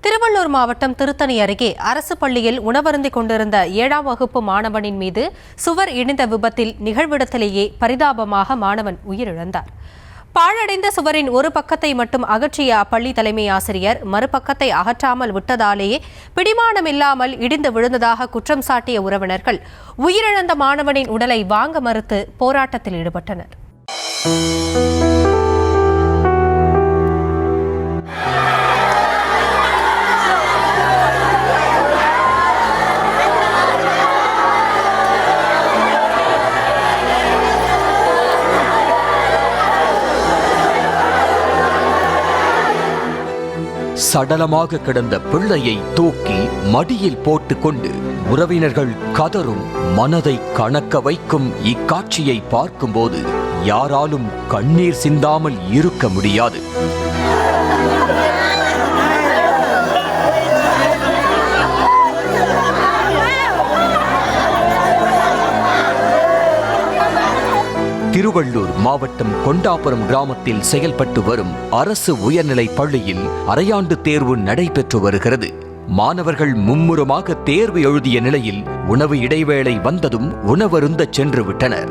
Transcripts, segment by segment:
திருவள்ளூர் மாவட்டம் திருத்தணி அருகே அரசு பள்ளியில் உணவருந்திக் கொண்டிருந்த 7ஆம் வகுப்பு மாணவனின் மீது சுவர் இடிந்த விபத்தில் நிகழ்விடத்திலேயே பரிதாபமாக மாணவன் உயிரிழந்தார். பாழடைந்த சுவரின் ஒரு பக்கத்தை மட்டும் அகற்றிய அப்பள்ளி தலைமை ஆசிரியர் மறுபக்கத்தை அகற்றாமல் விட்டதாலேயே பிடிமானமில்லாமல் இடிந்து விழுந்ததாக குற்றம் சாட்டிய உறவினர்கள் உயிரிழந்த மாணவனின் உடலை வாங்க மறுத்து போராட்டத்தில் ஈடுபட்டனர். சடலமாக கிடந்த பிள்ளையை தூக்கி மடியில் போட்டுக்கொண்டு உறவினர்கள் கதறும் மனதை கணக்க வைக்கும் இக்காட்சியை பார்க்கும்போது யாராலும் கண்ணீர் சிந்தாமல் இருக்க முடியாது. திருவள்ளூர் மாவட்டம் கொண்டாபுரம் கிராமத்தில் செயல்பட்டு வரும் அரசு உயர்நிலைப் பள்ளியில் அரையாண்டு தேர்வு நடைபெற்று வருகிறது. மாணவர்கள் மும்முரமாக தேர்வு எழுதிய நிலையில் உணவு இடைவேளை வந்ததும் உணவருந்தச் சென்று விட்டனர்.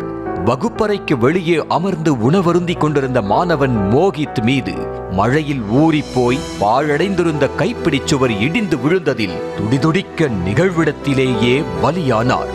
வகுப்பறைக்கு வெளியே அமர்ந்து உணவருந்திக் கொண்டிருந்த மாணவன் மோகித் மீது மழையில் ஊறிப்போய் பாழடைந்திருந்த கைப்பிடிச் சுவர் இடிந்து விழுந்ததில் துடிதுடிக்க நிகழ்விடத்திலேயே பலியானார்.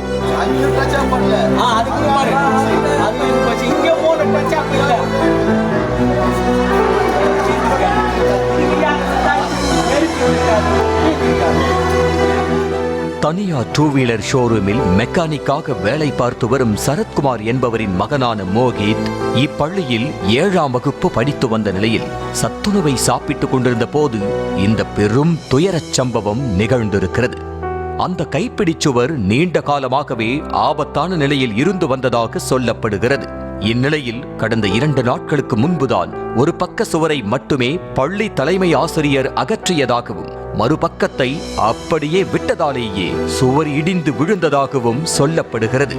தனியார் டூ வீலர் ஷோரூமில் மெக்கானிக்காக வேலை பார்த்து வரும் சரத்குமார் என்பவரின் மகனான மோகித் இப்பள்ளியில் 7ஆம் வகுப்பு படித்து வந்த நிலையில் சத்துணவை சாப்பிட்டுக் கொண்டிருந்த போது இந்த பெரும் துயரச் சம்பவம் நிகழ்ந்திருக்கிறது. அந்த கைப்பிடிச்சுவர் நீண்ட காலமாகவே ஆபத்தான நிலையில் இருந்து வந்ததாக சொல்லப்படுகிறது. இந்நிலையில் கடந்த 2 நாட்களுக்கு முன்புதான் ஒரு பக்க சுவரை மட்டுமே பள்ளி தலைமை ஆசிரியர் அகற்றியதாகவும் மறுபக்கத்தை அப்படியே விட்டதாலேயே சுவர் இடிந்து விழுந்ததாகவும் சொல்லப்படுகிறது.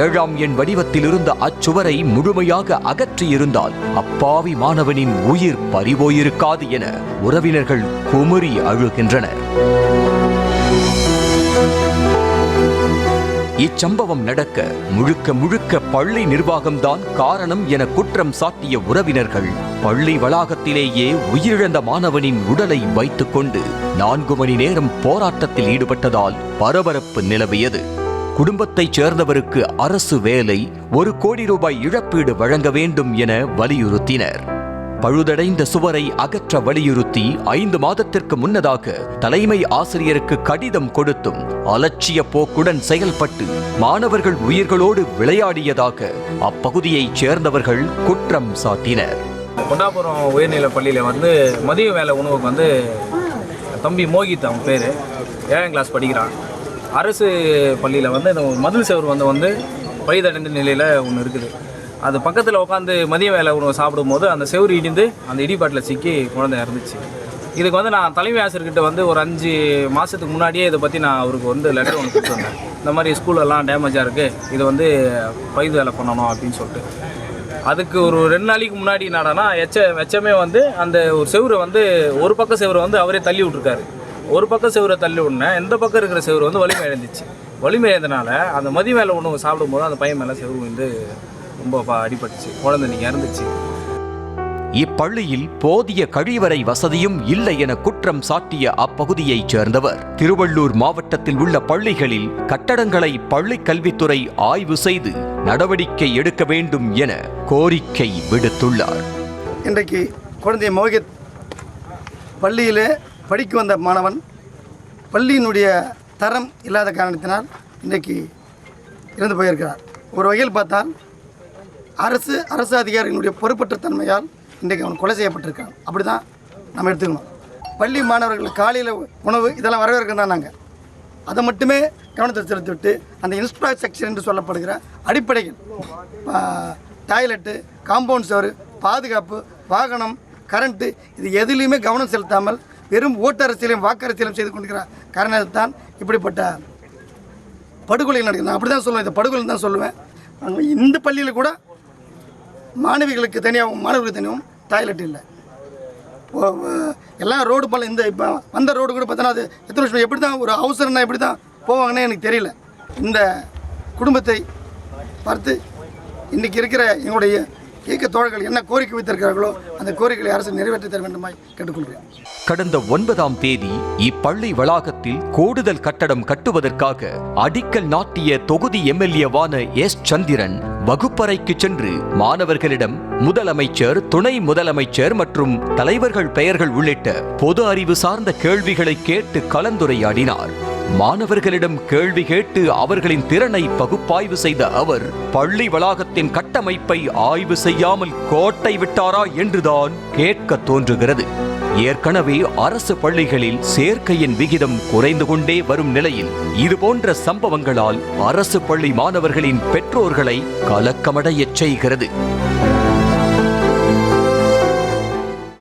7ஆம் எண் வடிவத்தில் இருந்த அச்சுவரை முழுமையாக அகற்றியிருந்தால் அப்பாவி மாணவனின் உயிர் பறிபோயிருக்காது என உறவினர்கள் குமுறி அழுகின்றனர். இச்சம்பவம் நடக்க முழுக்க பள்ளி நிர்வாகம்தான் காரணம் என குற்றம் சாட்டிய உறவினர்கள் பள்ளி வளாகத்திலேயே உயிரிழந்த மாணவனின் உடலை வைத்துக் கொண்டு 4 மணி நேரம் போராட்டத்தில் ஈடுபட்டதால் பரபரப்பு நிலவியது. குடும்பத்தைச் சேர்ந்தவருக்கு அரசு வேலை, 1 கோடி ரூபாய் இழப்பீடு வழங்க வேண்டும் என வலியுறுத்தினர். பழுதடைந்த சுவரை அகற்ற வலியுறுத்தி 5 மாதத்திற்கு முன்னதாக தலைமை ஆசிரியருக்கு கடிதம் கொடுத்தும் அலட்சிய போக்குடன் செயல்பட்டு மாணவர்கள் உயிர்களோடு விளையாடியதாக அப்பகுதியைச் சேர்ந்தவர்கள் குற்றம் சாட்டினர். கொண்டாபுரம் உயர்நிலைப் பள்ளியில் மதிய வேலை உணவுக்கு தம்பி மோகித் அவன் பேர் 7ஆம் கிளாஸ் படிக்கிறான். அரசு பள்ளியில் இந்த மதில் செவர் பழுதடைந்த நிலையில் ஒன்று இருக்குது. அது பக்கத்தில் உட்காந்து மதிய வேலை உணவு சாப்பிடும்போது அந்த செவுறு இடிந்து அந்த இடிபாட்டில் சிக்கி குழந்தை இறந்துச்சு. இதுக்கு நான் தலைமை ஆசிரியர்கிட்ட ஒரு 5 மாதத்துக்கு முன்னாடியே இதை பற்றி நான் அவருக்கு லெட்டர் ஒன்று கொடுத்து வந்தேன். இந்த மாதிரி ஸ்கூலெல்லாம் டேமேஜாக இருக்குது, இது பழுது வேலை பண்ணணும் அப்படின்னு சொல்லிட்டு. அதுக்கு ஒரு 2 நாளைக்கு முன்னாடி என்னடானா எச்சமே அந்த ஒரு செவுரை ஒரு பக்க செவுரை அவரே தள்ளி விட்ருக்காரு. ஒரு பக்கம் செவுரை தள்ளி விடனேன், எந்த பக்கம் இருக்கிற செவுறு வலிமை இழந்துச்சு. வலிமை இழந்தனால அந்த மதிய வேலை உணவு சாப்பிடும்போது அந்த பையன் மேலே செவுறு ரொம்ப அடிபட்டுச்சு, குழந்தை நீங்க இறந்துச்சு. இப்பள்ளியில் போதிய கழிவறை வசதியும் இல்லை என குற்றம் சாட்டிய அப்பகுதியைச் சேர்ந்தவர் திருவள்ளூர் மாவட்டத்தில் உள்ள பள்ளிகளில் கட்டடங்களை பள்ளி கல்வித்துறை ஆய்வு செய்து நடவடிக்கை எடுக்க வேண்டும் என கோரிக்கை விடுத்துள்ளார். இன்றைக்கு குழந்தை மோகித் பள்ளியிலே படிக்க வந்த மாணவன் பள்ளியினுடைய தரம் இல்லாத காரணத்தினால் இன்றைக்கு இறந்து போயிருக்கிறார். ஒரு வகையில் பார்த்தால் அரசு அதிகாரிகளுடைய பொறுப்பற்ற தன்மையால் இன்றைக்கு அவன் கொலை செய்யப்பட்டிருக்கான். அப்படி தான் நம்ம எடுத்துக்கணும். பள்ளி மாணவர்கள் காலையில் உணவு இதெல்லாம் வரவேற்கிறது தான். நாங்கள் அதை மட்டுமே கவனத்தை செலுத்திவிட்டு அந்த இன்ஃப்ராஸ்ட்ரக்சர் என்று சொல்லப்படுகிற அடிப்படைகள், டாய்லெட்டு, காம்பவுண்ட் சுவர், பாதுகாப்பு, வாகனம், கரண்ட்டு, இது எதுலேயுமே கவனம் செலுத்தாமல் வெறும் ஓட்டரசியலையும் வாக்கரசியலும் செய்து கொண்டிருக்கிற காரணத்தான் இப்படிப்பட்ட படுகொலை நடக்குது. நான் அப்படி தான் சொல்லுவேன், இந்த படுகொலை தான் சொல்லுவேன். இந்த பள்ளியில் கூட மாணவிகளுக்கு தனியாகவும் மாணவர்களுக்கு தனியாகவும் டாய்லெட் இல்லை. எல்லாம் ரோடு பல இந்த இப்போ வந்த ரோடு கூட பார்த்தோன்னா அது எத்தனை வருஷம் எப்படி தான் ஒரு அவசரம்னா எப்படி தான் போவாங்கன்னே எனக்கு தெரியல. இந்த குடும்பத்தை பார்த்து இன்றைக்கி இருக்கிற எங்களுடைய இயக்க தோழர்கள் என்ன கோரிக்கை வைத்திருக்கிறார்களோ அந்த கோரிக்கைகளை அரசு நிறைவேற்றி தர வேண்டுமாய் கேட்டுக்கொள்கிறேன். கடந்த 9ஆம் தேதி இப்பள்ளி வளாகத்தில் கூடுதல் கட்டடம் கட்டுவதற்காக அடிக்கல் நாட்டிய தொகுதி எம்எல்ஏவான எஸ். சந்திரன் வகுப்பறைக்கு சென்று மாணவர்களிடம் முதலமைச்சர், துணை முதலமைச்சர் மற்றும் தலைவர்கள் பெயர்கள் உள்ளிட்ட பொது அறிவு சார்ந்த கேள்விகளை கேட்டு கலந்துரையாடினார். மாணவர்களிடம் கேள்வி கேட்டு அவர்களின் திறனை பகுப்பாய்வு செய்த அவர் பள்ளி வளாகத்தின் கட்டமைப்பை ஆய்வு செய்யாமல் கோட்டை விட்டாரா என்றுதான் கேட்க தோன்றுகிறது. ஏற்கனவே அரசு பள்ளிகளில் சேர்க்கையின் விகிதம் குறைந்து கொண்டே வரும் நிலையில் இதுபோன்ற சம்பவங்களால் அரசு பள்ளி மாணவர்களின் பெற்றோர்களை கலக்கமடையச் செய்கிறது.